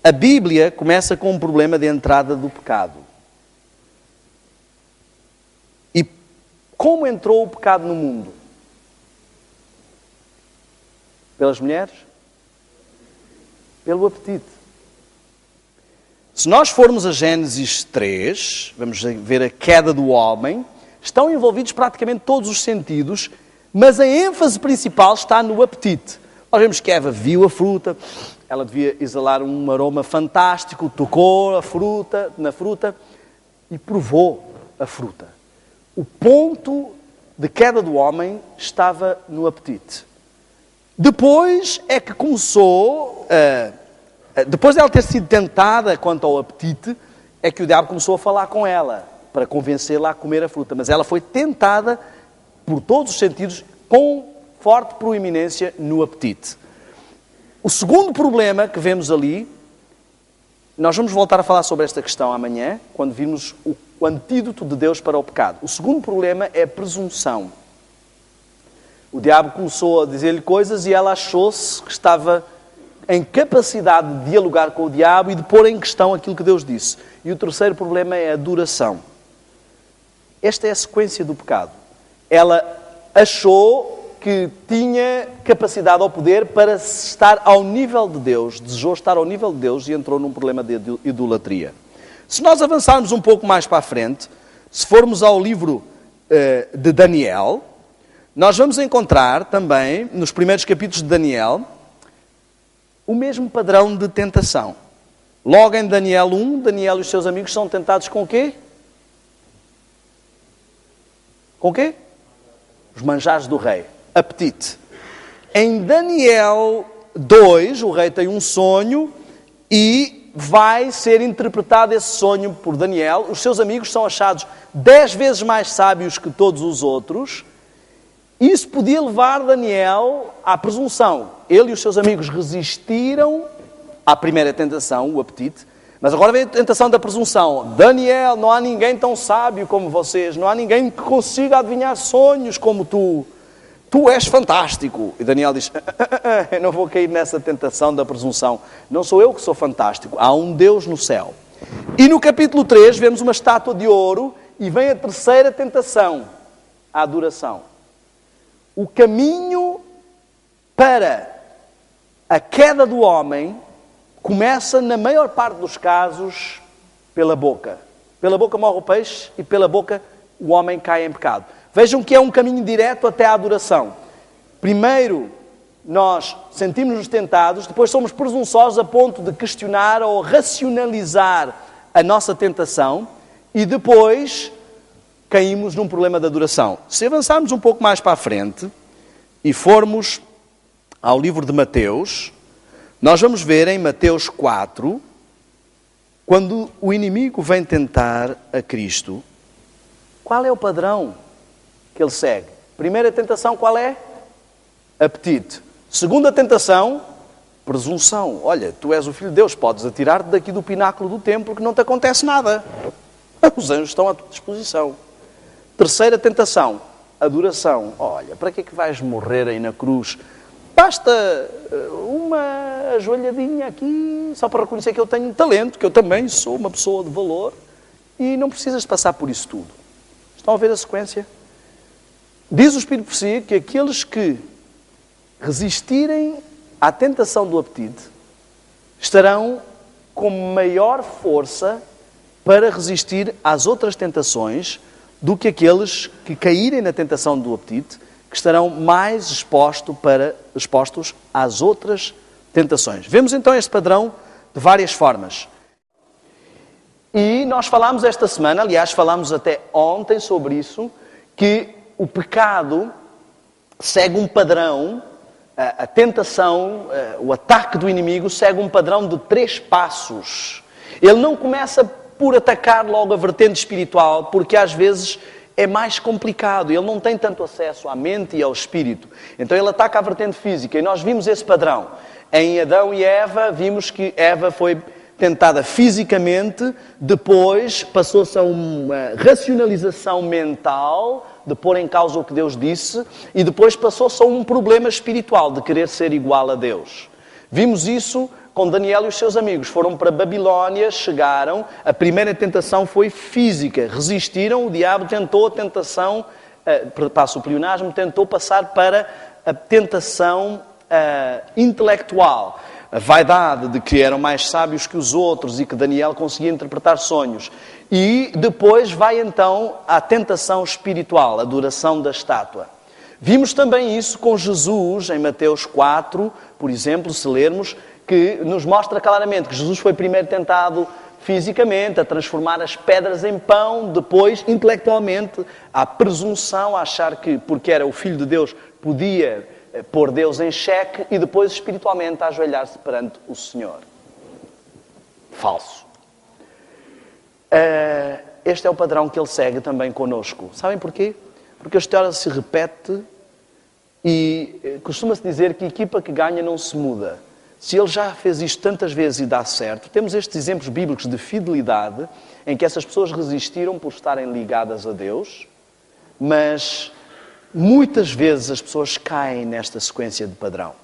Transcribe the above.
A Bíblia começa com um problema de entrada do pecado. E como entrou o pecado no mundo? Pelas mulheres? Pelo apetite. Se nós formos a Gênesis 3, vamos ver a queda do homem, estão envolvidos praticamente todos os sentidos, mas a ênfase principal está no apetite. Nós vemos que Eva viu a fruta, ela devia exalar um aroma fantástico, tocou na fruta e provou a fruta. O ponto de queda do homem estava no apetite. Depois é que começou, depois dela ter sido tentada quanto ao apetite, é que o diabo começou a falar com ela, para convencê-la a comer a fruta. Mas ela foi tentada por todos os sentidos, com forte proeminência no apetite. O segundo problema que vemos ali, nós vamos voltar a falar sobre esta questão amanhã, quando virmos o antídoto de Deus para o pecado. O segundo problema é a presunção. O diabo começou a dizer-lhe coisas e ela achou-se que estava em capacidade de dialogar com o diabo e de pôr em questão aquilo que Deus disse. E o terceiro problema é a adoração. Esta é a sequência do pecado. Ela achou que tinha capacidade ou poder para estar ao nível de Deus, desejou estar ao nível de Deus e entrou num problema de idolatria. Se nós avançarmos um pouco mais para a frente, se formos ao livro de Daniel, nós vamos encontrar também, nos primeiros capítulos de Daniel, o mesmo padrão de tentação. Logo em Daniel 1, Daniel e os seus amigos são tentados com o quê? Com o quê? Os manjares do rei. Apetite. Em Daniel 2, o rei tem um sonho e vai ser interpretado esse sonho por Daniel. Os seus amigos são achados 10 vezes mais sábios que todos os outros. Isso podia levar Daniel à presunção. Ele e os seus amigos resistiram à primeira tentação, o apetite, mas agora vem a tentação da presunção. Daniel, não há ninguém tão sábio como vocês, não há ninguém que consiga adivinhar sonhos como tu. Tu és fantástico. E Daniel diz, eu não vou cair nessa tentação da presunção. Não sou eu que sou fantástico, há um Deus no céu. E no capítulo 3 vemos uma estátua de ouro e vem a terceira tentação, a adoração. O caminho para a queda do homem começa, na maior parte dos casos, pela boca. Pela boca morre o peixe e pela boca o homem cai em pecado. Vejam que é um caminho direto até à adoração. Primeiro, nós sentimos-nos tentados, depois somos presunçosos a ponto de questionar ou racionalizar a nossa tentação e depois caímos num problema de adoração. Se avançarmos um pouco mais para a frente e formos ao livro de Mateus, nós vamos ver em Mateus 4, quando o inimigo vem tentar a Cristo, qual é o padrão que ele segue? Primeira tentação, qual é? Apetite. Segunda tentação, presunção. Olha, tu és o Filho de Deus, podes atirar-te daqui do pináculo do templo que não te acontece nada. Os anjos estão à tua disposição. Terceira tentação, adoração. Olha, para que é que vais morrer aí na cruz? Basta uma ajoelhadinha aqui, só para reconhecer que eu tenho um talento, que eu também sou uma pessoa de valor, e não precisas de passar por isso tudo. Estão a ver a sequência? Diz o Espírito por si que aqueles que resistirem à tentação do apetite estarão com maior força para resistir às outras tentações do que aqueles que caírem na tentação do apetite, que estarão mais expostos às outras tentações. Vemos então este padrão de várias formas. E nós falámos esta semana, aliás, falámos até ontem sobre isso, que o pecado segue um padrão, a tentação, o ataque do inimigo segue um padrão de 3 passos. Ele não começa por atacar logo a vertente espiritual, porque às vezes é mais complicado, ele não tem tanto acesso à mente e ao espírito. Então ele ataca a vertente física, e nós vimos esse padrão. Em Adão e Eva, vimos que Eva foi tentada fisicamente, depois passou-se a uma racionalização mental, de pôr em causa o que Deus disse, e depois passou-se a um problema espiritual, de querer ser igual a Deus. Vimos isso com Daniel e os seus amigos. Foram para Babilónia, chegaram. A primeira tentação foi física. Resistiram, o diabo tentou a tentação, passo o pleonasmo, tentou passar para a tentação intelectual. A vaidade de que eram mais sábios que os outros e que Daniel conseguia interpretar sonhos. E depois vai então à tentação espiritual, a adoração da estátua. Vimos também isso com Jesus, em Mateus 4, por exemplo, se lermos, que nos mostra claramente que Jesus foi primeiro tentado fisicamente, a transformar as pedras em pão, depois, intelectualmente, à presunção, a achar que, porque era o Filho de Deus, podia pôr Deus em xeque, e depois, espiritualmente, a ajoelhar-se perante o Senhor. Falso. Este é o padrão que ele segue também connosco. Sabem porquê? Porque a história se repete e costuma-se dizer que a equipa que ganha não se muda. Se ele já fez isto tantas vezes e dá certo, temos estes exemplos bíblicos de fidelidade em que essas pessoas resistiram por estarem ligadas a Deus, mas muitas vezes as pessoas caem nesta sequência de padrão.